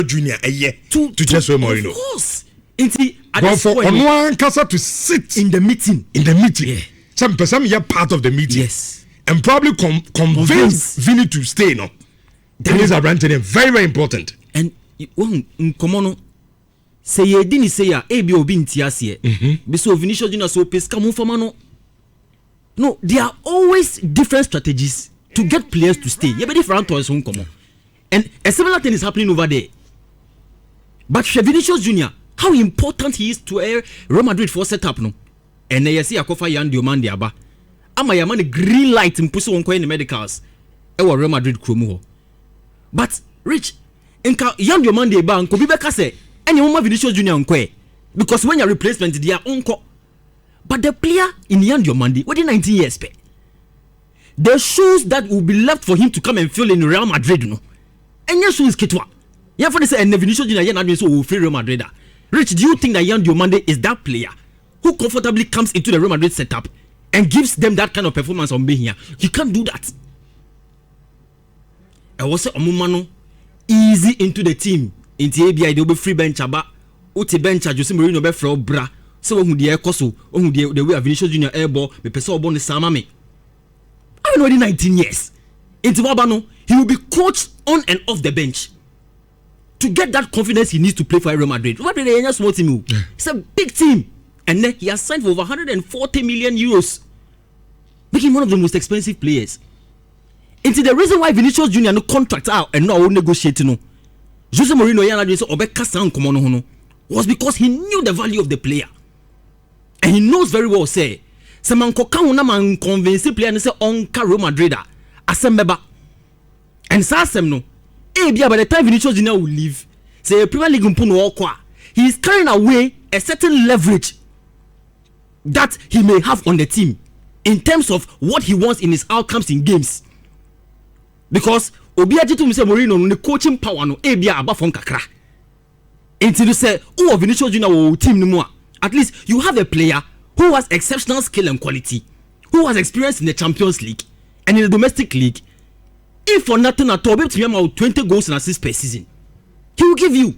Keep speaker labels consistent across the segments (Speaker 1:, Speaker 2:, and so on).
Speaker 1: Junior a year to Jose Mourinho.
Speaker 2: Of course.
Speaker 1: But for Onwan Kasa to sit
Speaker 2: in the meeting.
Speaker 1: Yeah. Some you're part of the meeting.
Speaker 2: Yes.
Speaker 1: And probably convince Vinny to stay. No. That is very, very important.
Speaker 2: And come on. Say ye didn't say ya ABO bin tiasie. So Vinicius Junior so pesca mufamano. No, there are always different strategies to get players to stay. You be different to us come on. And a similar thing is happening over there. But Vinicius Junior, how important he is to Real Madrid for setup no. And you see Akofa Yan Diomande aba. Ama yamane green light in puso wonko in the medicals. Ewa Real Madrid kromo. But Rich, enka Yan Diomande ba nko bibeka say any woman Vinicius Junior nkwe. Because when your replacement they are unko. But the player in Yan Diomande within 19 years pe. The shoes that will be left for him to come and fill in Real Madrid no. And your shoes kitwa. Yeah, for this and Vinicius Junior Yan Adrian so will free Real Madrid. Rich, do you think that Yan Diomande is that player who comfortably comes into the Real Madrid setup and gives them that kind of performance on being here? You can't do that. I was say Omumano easy into the team. Into ABI they will be free bench aba. Uti bench Jose Mourinho be from bra. So who the koso, who the way Vinicius Junior airball, me person obon the sama me. I'm already 19 years. Into Wabano, he will be coached on and off the bench. To get that confidence, he needs to play for Real Madrid. Real Madrid is a small team. It's a big team. And then he has signed for over 140 million euros. Making him one of the most expensive players. It's the reason why Vinicius Junior no contract out and no negotiate no. Jose Mourinho was because he knew the value of the player. And he knows very well say, Samanko Kauna man convince the player and say on Real Madrid asembeba. And Sasem no. By the time Vinicius Junior will leave, say Premier League he is carrying away a certain leverage that he may have on the team in terms of what he wants in his outcomes in games. Because Obiaji to Mr. Mourinho the coaching power no above from kakra. Until you say, oh, Vinicius Junior will team no more. At least you have a player who has exceptional skill and quality, who has experience in the Champions League and in the domestic league. If for nothing at all, maybe to him 20 goals and assists per season, he will give you.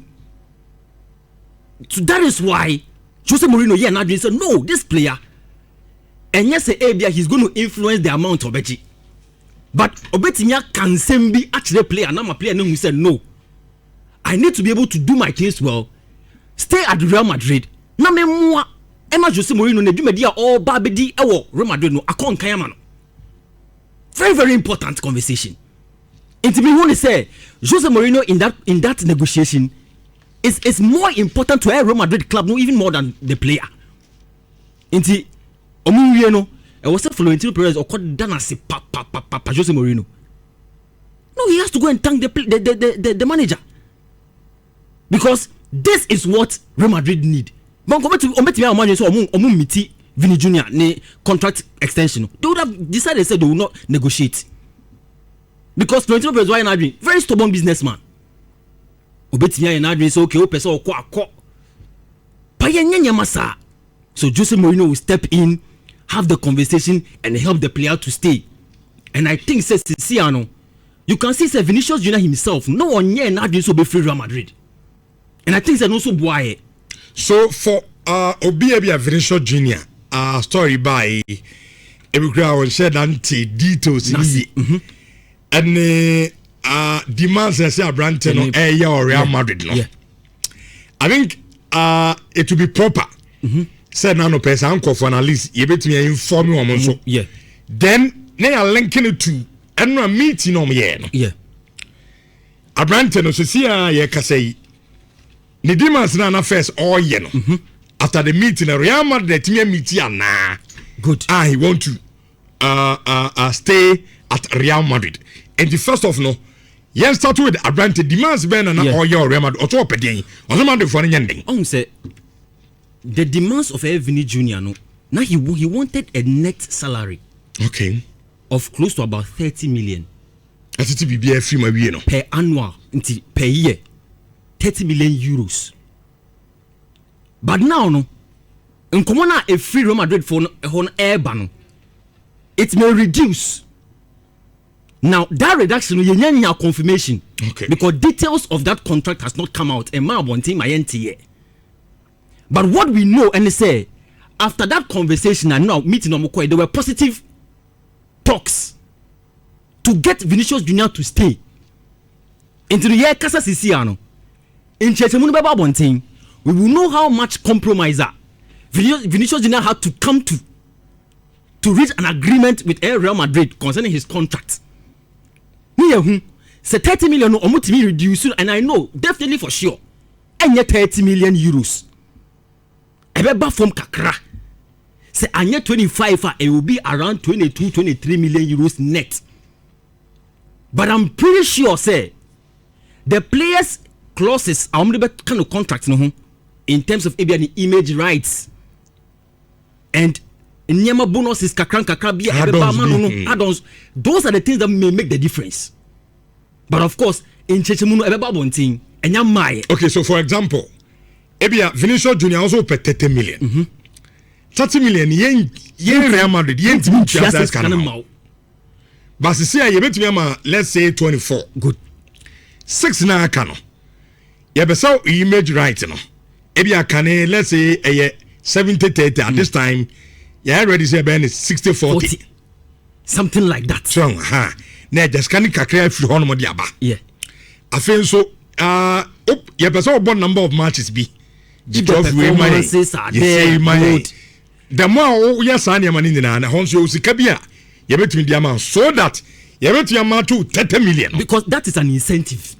Speaker 2: So that is why Jose Mourinho here now said, no, this player, and yes, he's going to influence the amount of Obeji. But Obetimia can send be actually player, and I'm a player who said, no, I need to be able to do my things well, stay at Real Madrid. Na me moi, Emma Jose Mourinho ne media all babedi ewo Real Madrid no akon kayama. Very, very important conversation. And to be want to say, Jose Mourinho in that negotiation is more important to a Real Madrid club, no even more than the player. Inti Omuwieno, I was saying Florentino Perez or called Danasi Papa Jose Mourinho. No, he has to go and thank the manager. Because this is what Real Madrid need. But miti Vini Junior ne contract extension. They would have decided they will not negotiate. Because Florentino Perez was an very stubborn businessman. Obetimia and Adrian say okay, person ko. So Jose Mourinho will step in, have the conversation, and help the player to stay. And I think says Ciano, you can see say Vinicius Junior himself, no one near Adrian so be free Real Madrid. And I think that also boy.
Speaker 1: So for Obiabia Vinicius Junior, story by Ebukra on shared anti details in and demands and say Branton or Real Madrid. No? Yeah. I think it will be proper. Said no person uncle for analyst, you bet me inform you so.
Speaker 2: Yeah.
Speaker 1: Then they are linking it to and no meeting on me.
Speaker 2: Yeah.
Speaker 1: A Branton so see ya say the demands na first all year. After the meeting, Real Madrid meeting na
Speaker 2: good.
Speaker 1: He want to stay at Real Madrid. And the first of no, yes, start with a brand demands Ben and all your Real Madrid or top again. Or the man for anything.
Speaker 2: Say the demands of Vinicius Junior no. Now he wanted a net salary.
Speaker 1: Okay.
Speaker 2: Of close to about 30 million.
Speaker 1: That's to be a free no.
Speaker 2: Per annual, per year. 30 million euros. But now, no, in Comona a free Real Madrid for on air ban, it may reduce Now that reduction, you need confirmation.
Speaker 1: Okay.
Speaker 2: Because details of that contract has not come out. And my NTA. But what we know and they say after that conversation and now meeting on Mokoi, there were positive talks to get Vinicius Junior to stay into the year Casa Siciano. In Chechemunu Baba Bonting, we will know how much compromiser Vinicius Junior had to come to reach an agreement with Real Madrid concerning his contract. Say 30 million or more to be reduced, and I know definitely for sure, and yet 30 million euros. Ebeba from Kakra. Say anya 25, it will be around 22-23 million euros net. But I'm pretty sure, say, the players' clauses are only kind of contracts in terms of the image rights and nyama bonuses add-ons. Those are the things that may make the difference. But of course, in Chechemunu ebeba bonting enya mai.
Speaker 1: Okay, so for example, Ebia Vinicius Junior also pay 30 million. 30 million yen Real Madrid yen timi chiasa kana. But see you betumi let's say 24.
Speaker 2: Good.
Speaker 1: 6 na kano. You be so image right no. Ebia kane let's say 70-30 at this time. You already say ben is 60-40.
Speaker 2: Something like that.
Speaker 1: So na just can kakra free hono de aba.
Speaker 2: Yeah.
Speaker 1: I feel so you be so one number of matches be. Because we money. The more you sign your money na honso you sika bia you between the amount so that you between amount to 30 million.
Speaker 2: Because that is an incentive.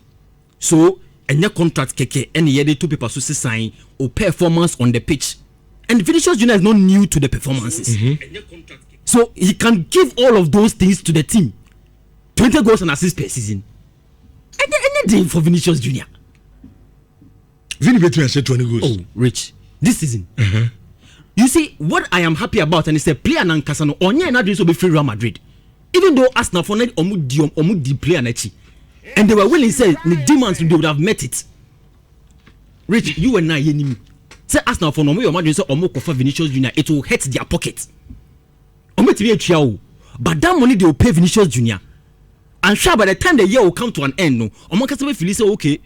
Speaker 2: So any contract keke any year the two people so sign or performance on the pitch. And Vinicius Junior is not new to the performances. So he can give all of those things to the team. 20 goals and assists per season. Anything for Vinicius Junior.
Speaker 1: Vini between say 20 goals.
Speaker 2: Oh, Rich. This season. You see, what I am happy about and it's a player and Casano onye na dreams will be free Real Madrid. Even though Arsenal for net omu player nechi. And they were willing to say the demands they would have met it. Rich, you and I yenimi. Say Arsenal for no way Madrid say omu kofa Vinicius Junior, it will hurt their pocket. Omu to be a chiao. But that money they will pay Vinicius Junior. And sure by the time the year will come to an end, no, omu can say feel say okay,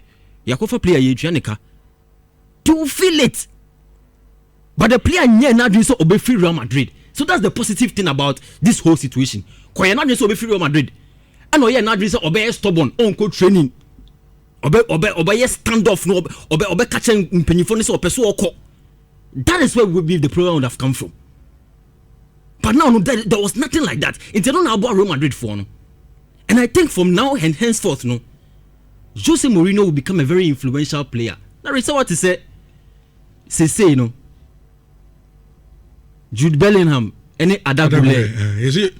Speaker 2: yakofa player ye chianika. To feel it. But the player nye na dream so obey free Real Madrid. So that's the positive thing about this whole situation. Kwa na dream so obey free Real Madrid. And oye na dream so obey stubborn on coach training. Obey stand off no obey catching mpenyifo so opeso oko. That is where we believe the program would have come from. But now no, there was nothing like that. It's not about Real Madrid for no. And I think from now and henceforth no, Jose Mourinho will become a very influential player. Now is what to say you know. Jude Bellingham, any other player.
Speaker 1: You see,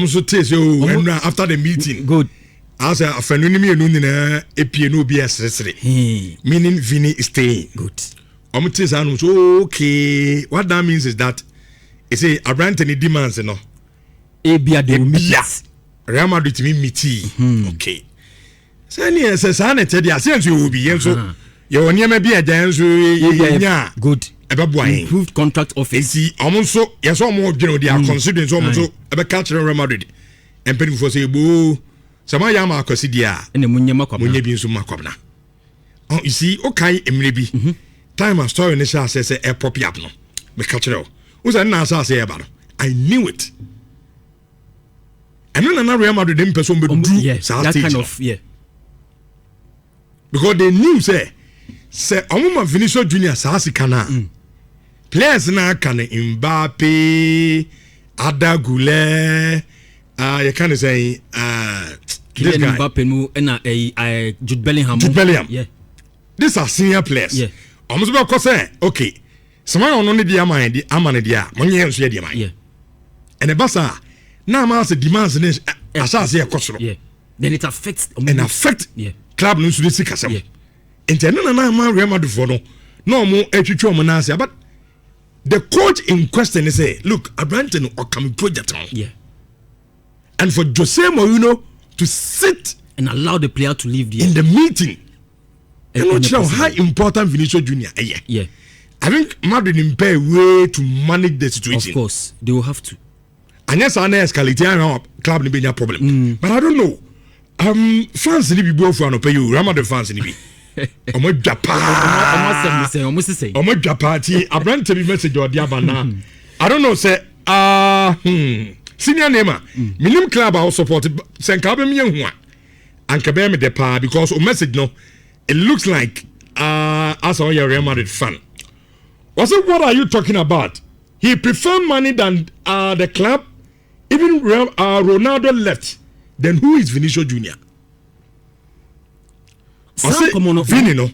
Speaker 1: so taste you after the meeting.
Speaker 2: Good.
Speaker 1: As a phenomenon in APNO BS meaning Vini is staying.
Speaker 2: Good.
Speaker 1: Okay. What that means is that you say a brand any demands, you know.
Speaker 2: Abia de meet.
Speaker 1: Real Madrid me meet. Okay. So any says I sense you will be so you never be a dance.
Speaker 2: Good. Improved contract office.
Speaker 1: See, almost so yes, almost they are considering so much about culture Real Madrid. And people for say, boo, some yama consider
Speaker 2: and the Munyama
Speaker 1: being so macabna. Oh, you see, okay, maybe time and story in the shah says a poppy up no. But culture was an answer say about it. I knew it. And then another Real Madrid didn't person but
Speaker 2: that kind of
Speaker 1: because they knew say Omuma Vinicius Junior Sasi Kana. Players na can Mbappe, Ada Goulet, you can say
Speaker 2: Kylian Mbappe no and Jude Bellingham. Yeah.
Speaker 1: These are senior players.
Speaker 2: Yeah.
Speaker 1: Almost about say okay. Someone on the amane dia, money so dia man.
Speaker 2: Yeah.
Speaker 1: And the Barça now mas demands asase e kosoro.
Speaker 2: Yeah. Then it affects
Speaker 1: club no so dey sikasem.
Speaker 2: Yeah.
Speaker 1: Intended na man Real Madrid for no more etwitwa mo na ase but the coach in question is say look Abraham or come project on.
Speaker 2: Yeah.
Speaker 1: And for Jose Mourinho to sit
Speaker 2: and allow the player to leave
Speaker 1: in the meeting and not know how important Vinicius Junior
Speaker 2: yeah.
Speaker 1: I think Madrid in pay way to manage the situation.
Speaker 2: Of course they will have to.
Speaker 1: And yes, I escalate club ni be problem. But I don't know. Fans ni be bo for no pay you. Real Madrid fans ni be. Omo dwapa. Omo dwapa ti abrante bi message odi abana. I don't know say senior name minim club I support senka be me hu a anka be me de pa because o message no it looks like as a Real Madrid fan. Was it what are you talking about? He prefer money than the club. Even Ronaldo left. Then who is Vinicius Junior? Was it Vini no?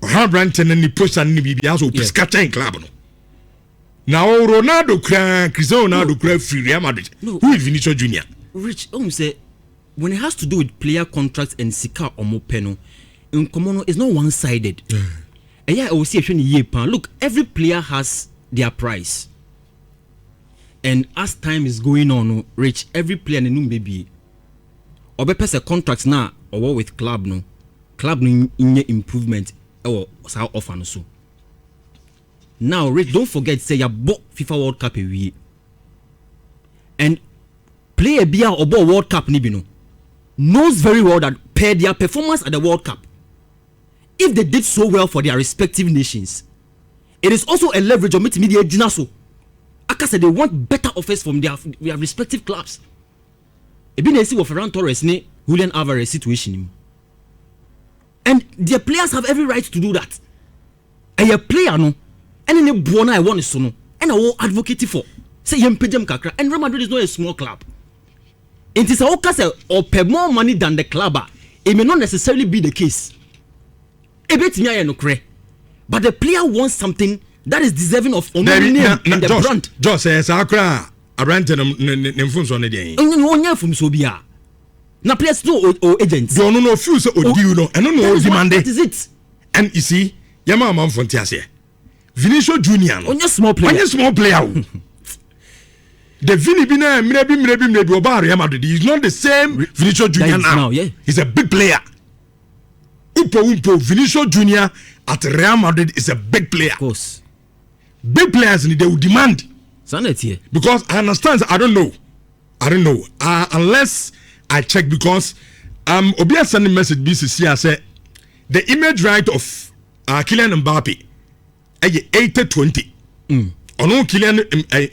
Speaker 1: Branton and the push and the BB also scattering club no. Now Ronaldo Cristiano Ronaldo free Real Madrid. Who is Vinicius Junior?
Speaker 2: Rich, say when it has to do with player contracts and Sika or Mopeno, in Comono is not one-sided. And yeah, I will see a year pan. Look, every player has their price. And as time is going on, Rich, every player in the new baby or be a contracts now or with club no in improvement or how often so. Now, Rich, don't forget say you bought FIFA World Cup a week. And play a beer or bought World Cup nibino knows very well that per their performance at the World Cup, if they did so well for their respective nations, it is also a leverage of media dinaso. Aka said they want better offers from their respective clubs. Ebi na esi wo Ferran Torres ne Julian Alvarez situation. And their players have every right to do that. And your player no, and any buona I want so no, and I will advocate for. Say yem pejem kakra. And Real Madrid is not a small club. It is a okase or pay more money than the club. It may not necessarily be the case. But the player wants something that is deserving of honor name and the brand.
Speaker 1: Just says Akra, a brand and funds on the day.
Speaker 2: Only from Sobia. Now, players no or agents.
Speaker 1: Don't know few so do you know? I don't know demand.
Speaker 2: That is it.
Speaker 1: And you see, Yama Mam Fontiasia, Vinicius Junior,
Speaker 2: on your small player.
Speaker 1: The Vini Bina, maybe Real Madrid. He's not the same Vinicius Junior now. Yeah. He's a big player. Umpo Vinicius Junior at Real Madrid is a big player. Of
Speaker 2: course.
Speaker 1: Big players they will demand.
Speaker 2: Sanity.
Speaker 1: Because I understand. I don't know. Unless I check because Obia sending message BCC say the image right of Kylian Mbappe 80-20. Ono Kylian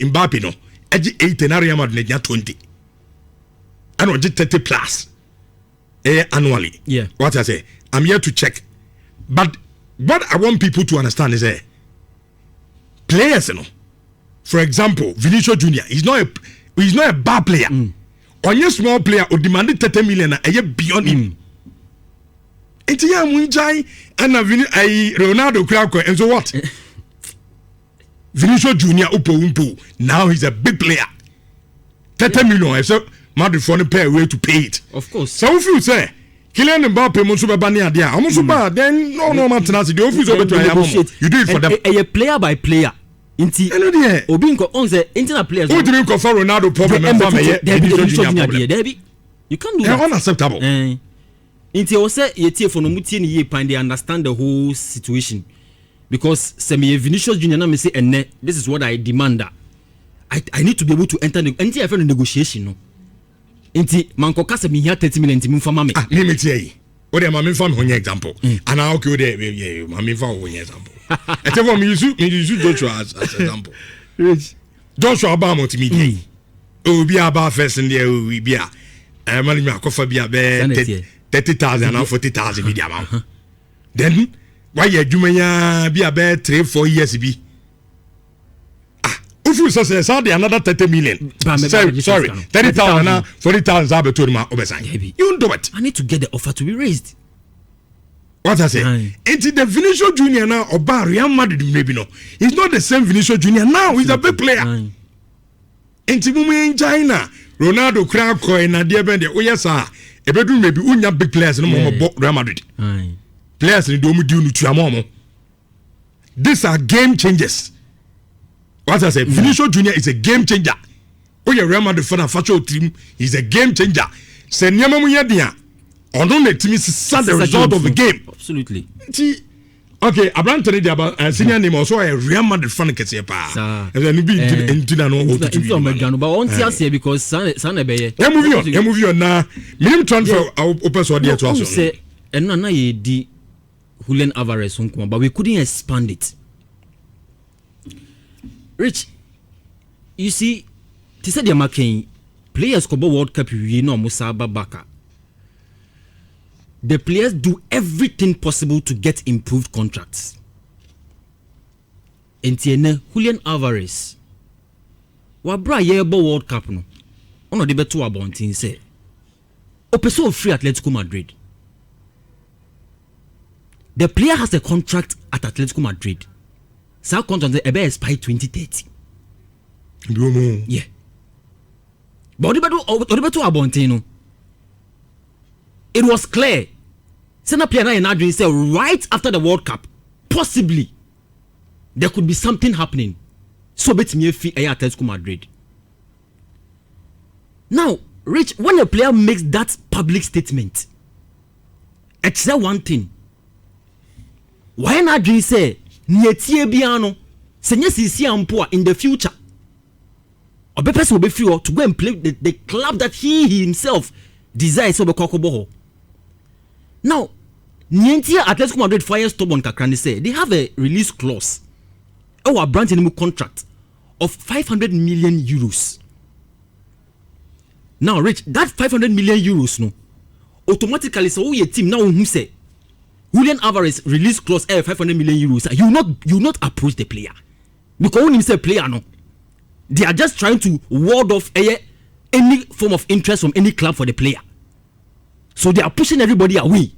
Speaker 1: Mbappe no 80 na Real Madrid 20. And on 30 plus annually.
Speaker 2: Yeah.
Speaker 1: What I say, I'm here to check. But what I want people to understand is players, you know. For example, Vinicius Junior, he's not a bad player. On your small player who demanded 30 million a year beyond him. And Ronaldo Krauko, and so what? Vinicius Junior Umpo, now he's a big player. 30 million, so Madrid for the pay way to pay it.
Speaker 2: Of course.
Speaker 1: So if you say Kylian Mbappe Monsuba Bania dia, then no maintenance, the office over to you do it for them.
Speaker 2: A player by player. Inti Obinko on the internet players.
Speaker 1: Who didn't call for Ronaldo problem and
Speaker 2: you can't do that.
Speaker 1: They're unacceptable.
Speaker 2: Inti also ye for no muti ni ye pan they understand the whole situation. Because semi Vinicius Junior na me say this is what I demand. I need to be able to enter the negotiation no. Inti manko kase me here 30 million nti mfa mame.
Speaker 1: Me tie. O de mame mfa me honye example. And I okay o de mame mfa honye example. I tell you me use Joshua as example. Joshua about me tie. O bi aba first in there we bi a. Mani me akofa bi a be 30,000 and 40,000 bi dia ma. Then why you adwuma ya bi a be 3-4 years bi. If you say another 30 million, sorry, 30,000 and 40,000 zabe to ma obesan. You do it.
Speaker 2: I need to get the offer to be raised.
Speaker 1: What I say? It's the Vinicius Junior now or Real Madrid maybe no. He's not the same Vinicius Junior now. He's a big player. It's in China. Ronaldo Krauko and Nadia Bende. Oh yes, sir. A bedroom maybe unya big players no more Real Madrid. Players in Domu do Nutriamomo. These are game changers. What I say, Vinicius Junior is a game changer. Oh, yeah, Real Madrid fan facho team, he's a game changer. Say nyama mu yadia. On the team is the result of the game.
Speaker 2: Absolutely.
Speaker 1: Okay, Abrantoni de about senior name also a Real Madrid fan kese pa. E no be into na no o to
Speaker 2: be. But on tia say because san be ye.
Speaker 1: You move on na. Minimum transfer open so there to us.
Speaker 2: Say eno na ye di Julian Alvarez on but we couldn't expand it. Rich, you see, they said they're making players go World Cup, you know, Musaba Baka. The players do everything possible to get improved contracts. And Julian Alvarez, wabra yebo World Cup no. Ono de beto abontin say. Opeso free Atletico Madrid. The player has a contract at Atletico Madrid. So contract expire 2030. Yeah. But it was clear. Sena player and Adrian said right after the World Cup, possibly there could be something happening. So bet me fee Atletico Madrid. Now, Rich, when a player makes that public statement, it's that one thing. Why not Adrian say Nietie biano senye sisi ampoa in the future Obepeso will be free to go and play the club that he himself desires over Kokoboho. Now, Nientia Atletico Madrid fire stubborn kakrani say they have a release clause. Our brand new contract of 500 million euros. Now, Rich, that 500 million euros no automatically so your team now who say Julian Alvarez release clause 500 million euros. You not approach the player because when you say player no, they are just trying to ward off any form of interest from any club for the player. So they are pushing everybody away.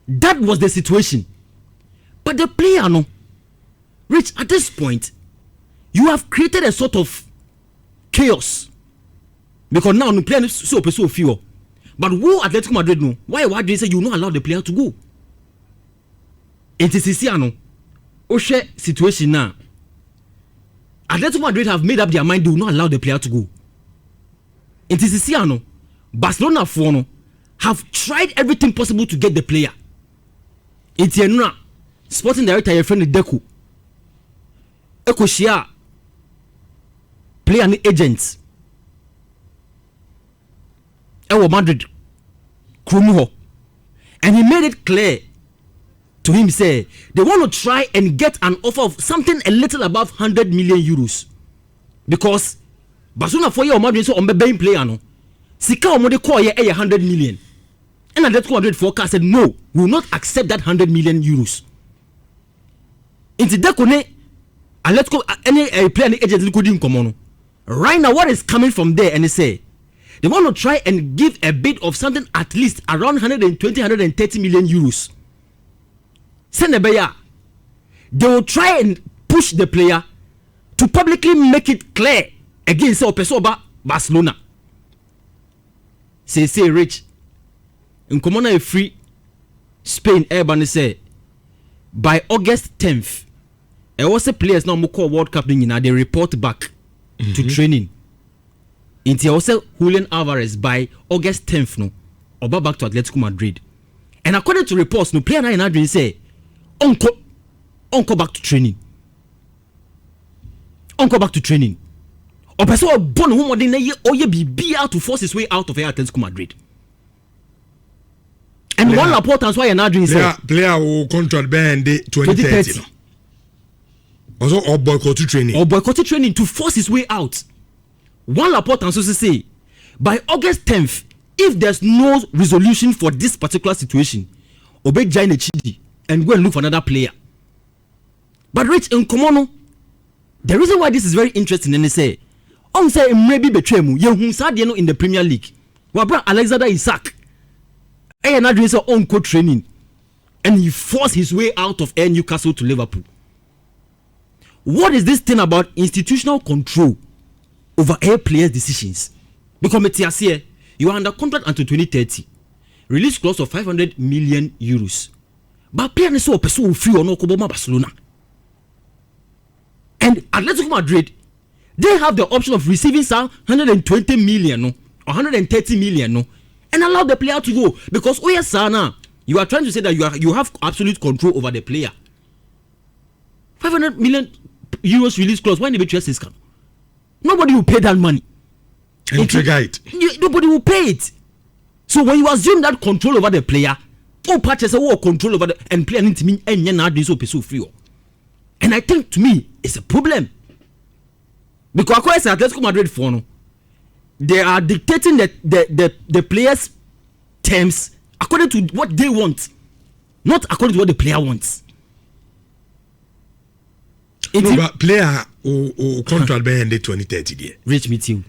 Speaker 2: That was the situation. But the player no, Rich, at this point, you have created a sort of chaos because now the player is so few. But who Atletico Madrid no? Why do you say you not allow the player to go? It is Sisiano. Oshe situation now. Atletico Madrid have made up their mind they will not allow the player to go. It is Sisiano. Barcelona for have tried everything possible to get the player. It's Nhyira, sporting director your friend Deku. Ekoshia player and agents. Madrid Krumuho, and he made it clear to him say they want to try and get an offer of something a little above 100 million euros because Barcelona for your Madrid so on the main player no sika omode call ye 100 million and Atletico Madrid forecast said no, we will not accept that 100 million euros. Into Dekone Atletico any player any agent couldn't come on. Right now what is coming from there and they say they want to try and give a bid of something at least around 120-130 million euros. Senebeya, they will try and push the player to publicly make it clear against Opesoba Barcelona. Say Rich. In common a free Spain Urban say by August 10th, there was a players now call World Cup they report back to training. Until also Julian Alvarez by August 10th no or back to Atletico Madrid. And according to reports, no player and Adrian say Uncle back to training. Uncle back to training. Or person born who be out to force his way out of Atletico Madrid. And player, one report that's why Adrian say
Speaker 1: player will contract band 2030. Also or boycott training. Or
Speaker 2: boycott training to force his way out. One report also say by August 10th, if there's no resolution for this particular situation, obey Jaine Chidi and go and look for another player. But Rich in Komono, the reason why this is very interesting and they say, say maybe betray mu ye in the Premier League. Wabra Alexander Isak. And Adrian say coach training and he forced his way out of Newcastle to Liverpool. What is this thing about institutional control over air players' decisions? Because you are under contract until 2030. Release clause of 500 million euros. But players so pursue free or no Barcelona. And Atletico Madrid, they have the option of receiving some 120 million or 130 million and allow the player to go. Because Oyasana, You are trying to say that you have absolute control over the player. 500 million euros release clause. Why did they trust this scam? Nobody will pay that money.
Speaker 1: And trigger it.
Speaker 2: Nobody will pay it. So when you assume that control over the player, purchase control over the and player need to mean any so free. And I think to me it's a problem. Because according to Atletico Madrid for they are dictating the players' terms according to what they want, not according to what the player wants.
Speaker 1: No, but player who contract by end 2030 there.
Speaker 2: Reach me too.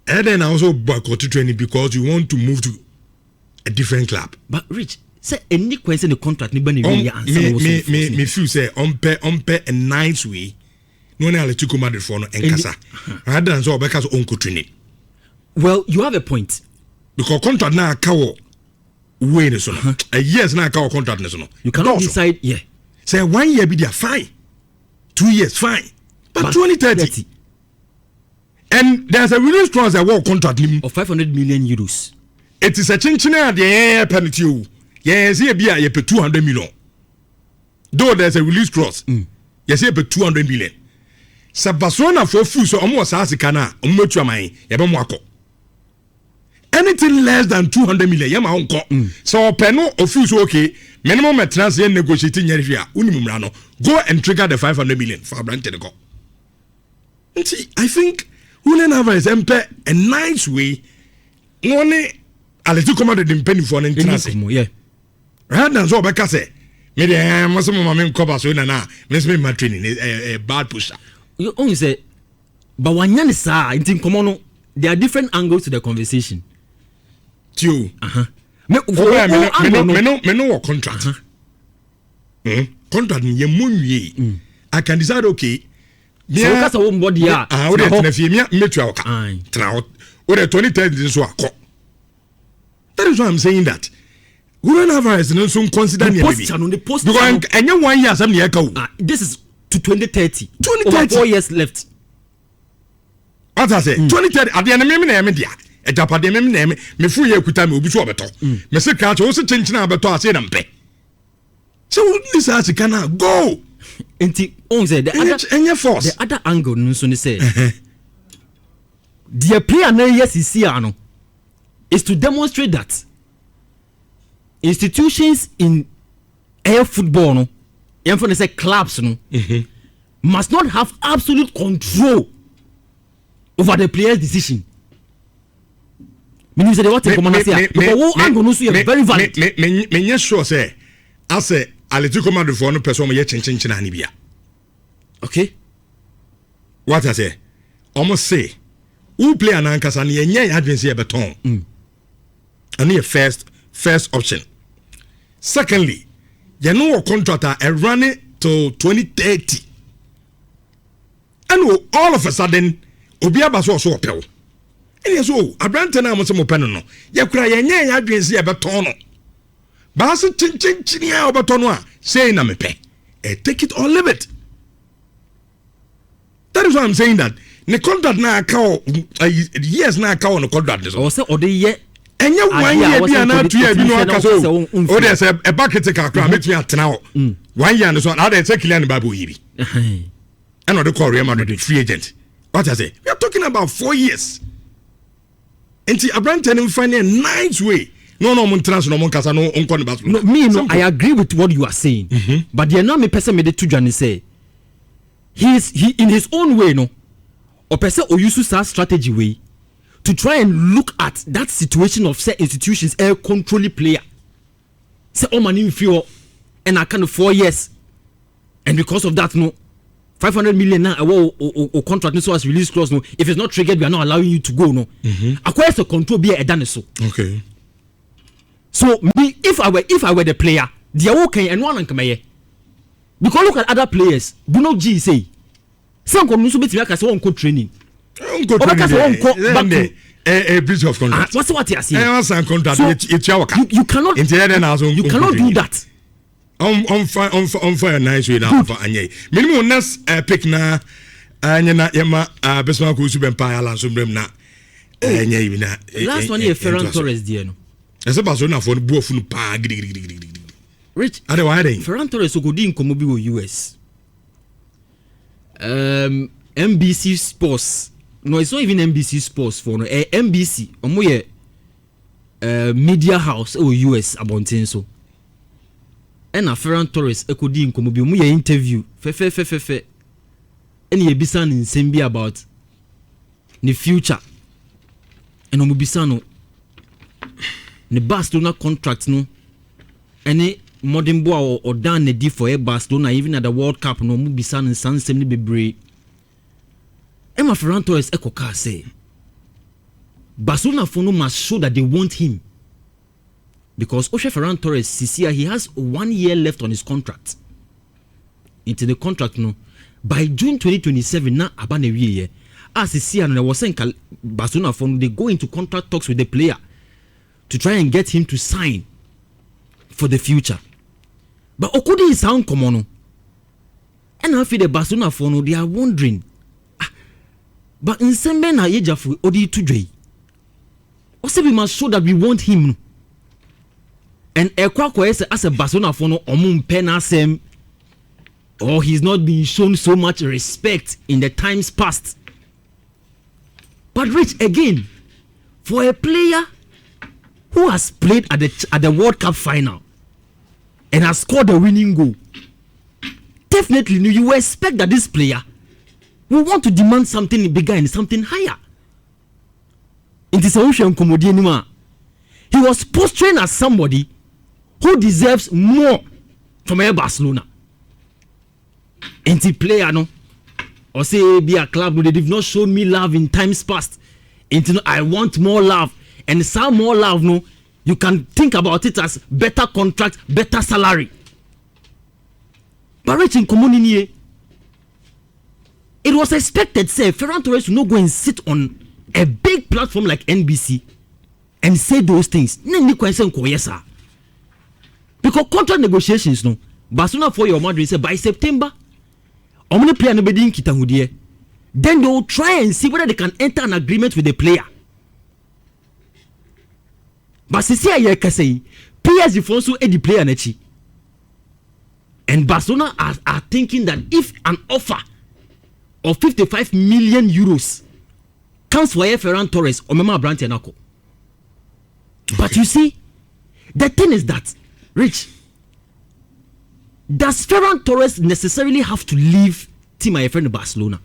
Speaker 1: And then also boycott training because you want to move to a different club.
Speaker 2: But Rich, say any question the contract nobody really answer.
Speaker 1: Me feel say on a nice way. No na Atletico Madrid for no enkasa. Rather than so because on training.
Speaker 2: Well, you have a point.
Speaker 1: Because contract na kawo way ne so no. A years na kawo contract ne so no.
Speaker 2: You cannot decide, yeah.
Speaker 1: Say 1 year be there fine. 2 years fine. But 2030. And there's a release clause that will contract him
Speaker 2: of 500 million euros.
Speaker 1: It is a chinchina at the penalty. Yes, here be a 200 million. Though there's a release clause. Yes, here be 200 million. So Barcelona for food so almost as a cana, anything less than 200 million, yama uncle. So penno of food okay. Minimum at transient negotiating area, unimumrano. Go and trigger the 500 million for Branton. And see, I think Julian Alvarez employ a nice way. Only Atletico Madrid in penny for an international.
Speaker 2: Yeah.
Speaker 1: Rather than so, because say, maybe I must have my main cover so now. Let's make my training a bad pusher.
Speaker 2: You only say, but when you say, I think, come on, there are different angles to the conversation.
Speaker 1: Two. Me no contract. Contract me munye. I can decide okay.
Speaker 2: So kasa wo mbodi ya.
Speaker 1: O de tenafie me metua oka. Tra o de 2010 so akọ. That is why I'm saying that. Julian Alvarez no so consider near baby. Because enye 1 year asem near ka.
Speaker 2: This is to 2030.
Speaker 1: 2030.
Speaker 2: Over 4 years left.
Speaker 1: What I say? 2030 at the end me na me dia. E japade me na me fu ye kuta me obi so obeto. Me se ka cho so chinchina abeto ase na mpe. So this has to go.
Speaker 2: Enti on say the other angle no so ne say. The player na yes is here is to demonstrate that institutions in air football no, even say clubs no, must not have absolute control over the player's decision. Meaning say they want to come and say because who angle no so very valid.
Speaker 1: Me sure say I say Atletico Madrid for no person me chinchin ani bia.
Speaker 2: Okay.
Speaker 1: What I say? Almost say who play an ankasa na yenye advance e beton. And a first option. Secondly, you know a contractor a run it to 2030. And all of a sudden obi abaso so opel. And yes, a brand na mo se mo peno no. Ya kura yenye advance e beton no. Barça chin ya obeton a say na me pe. Take it or leave it. That is why I'm saying that the contract na account years na account no contract this.
Speaker 2: Or say or the year
Speaker 1: and you 1 year be na 2 year be no akaso. O dey say a bucket ka kra metumi atena ho. 1 year no so na dey say Kylian Mbappe yibi. And no dey call Real Madrid free agent. What I say? We are talking about 4 years. And see Abraham we find a nice way. No mon transfer no mon kasa no on kon Barcelona.
Speaker 2: No, me no, I agree with what you are saying. But the now me person made it to Johnny say he in his own way no. Or person or use that strategy way to try and look at that situation of say institutions air control player. Say oh man feel and I kind of 4 years. And because of that no 500 million now or contract so as release clause no if it's not triggered we are not allowing you to go no. Acquire the control be a done so.
Speaker 1: Okay.
Speaker 2: So me if I were the player they are okay and one come here. Because look at other players Bruno G say some come so bit me aka say one co training.
Speaker 1: Go training. A breach of contract.
Speaker 2: What's what you are saying?
Speaker 1: Contract
Speaker 2: you cannot do that.
Speaker 1: On fire nice way now for anye. Minimum nas pick na anya yema besma ko su bempa ala so brem na anya bi na.
Speaker 2: Last one here Ferran Torres there no.
Speaker 1: Ese Barcelona for the buofu no pa gidi.
Speaker 2: Rich.
Speaker 1: Ade why dey?
Speaker 2: Ferran Torres go di nkomo bi wo US. NBC Sports. No, it's not even NBC Sports for no. NBC. Omo ye media house o US abonten so. Ena Ferran Torres ekodi nkomo bi omo ye interview. Fe. Eni ye bisa ni nsem bi about the future. And omo bisa no the Barcelona contract no any modern boy or down the D for Barcelona even at the World Cup no omo bisa ni sansem ni bebre. Emma Ferran Torres Ekoka say Barcelona for no must show that they want him because Oshe Ferran Torres Sisia he has 1 year left on his contract. Into the contract no by June 2027 na abane wiye as Sisia no was saying Barcelona for they go into contract talks with the player to try and get him to sign for the future. But Okudi is sound common. And I feel the Barcelona for no they are wondering. But in Sembe na yejafu odi tudwe. Ose we must show that we want him. And Ekwakwa as a Barcelona for no omu mpena sem or he's not being shown so much respect in the times past. But Rich again, for a player who has played at the World Cup final and has scored the winning goal, definitely you expect that this player we want to demand something bigger and something higher. In this ocean, he was posturing as somebody who deserves more from a Barcelona. And the player, no, or say be a club, they did not show me love in times past. And I want more love, and some more love. No, you can think about it as better contract, better salary. But rich in community. It was expected, say, Ferran Torres will not go and sit on a big platform like NBC and say those things. Because contract negotiations, no, Barcelona for your Madrid say by September, then they will try and see whether they can enter an agreement with the player. But Sisi say, PSG Fonso and the player nechi. And Barcelona are thinking that if an offer of 55 million euros comes for Ferran Torres or Mema Brandt and Ako. But you see, the thing is that, Rich, does Ferran Torres necessarily have to leave Team IFN Barcelona?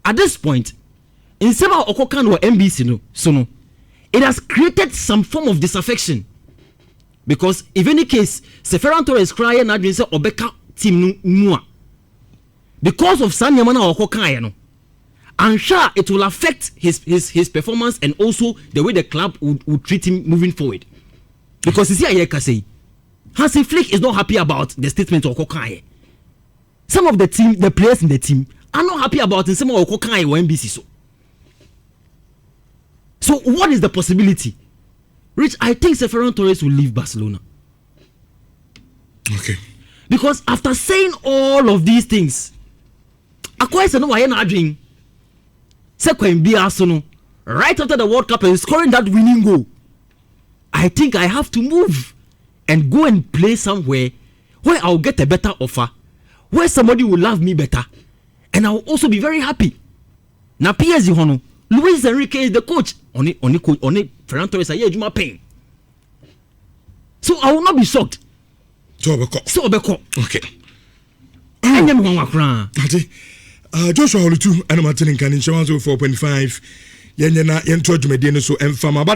Speaker 2: At this point, in Sema Okokan or MBC, no, it has created some form of disaffection. Because if any case, Ferran Torres crying and say Obeka Team Mua. Because of Sanyamana or Kokayano, I'm sure it will affect his performance and also the way the club would treat him moving forward. Because you see, I say, Hansi Flick is not happy about the statement of Kokaye. Some of the players in the team are not happy about it. Some of Kokaye or NBC. So what is the possibility? Rich, I think Ferran Torres will leave Barcelona.
Speaker 1: Okay.
Speaker 2: Because after saying all of these things, Akwai no why na adwin se kwan bia so no right after the World Cup and scoring that winning goal, I think I have to move and go and play somewhere where I'll get a better offer, where somebody will love me better, and I'll also be very happy. Na PSG hono Luis Enrique is the coach. Only Ferran Torres aye juma pain. So I will not be shocked. So obeko.
Speaker 1: Okay.
Speaker 2: Anyam ho akra.
Speaker 1: Ati Joshua Olutu and Martin Kanin 4.5 yenya na yento dwumade no so emfama but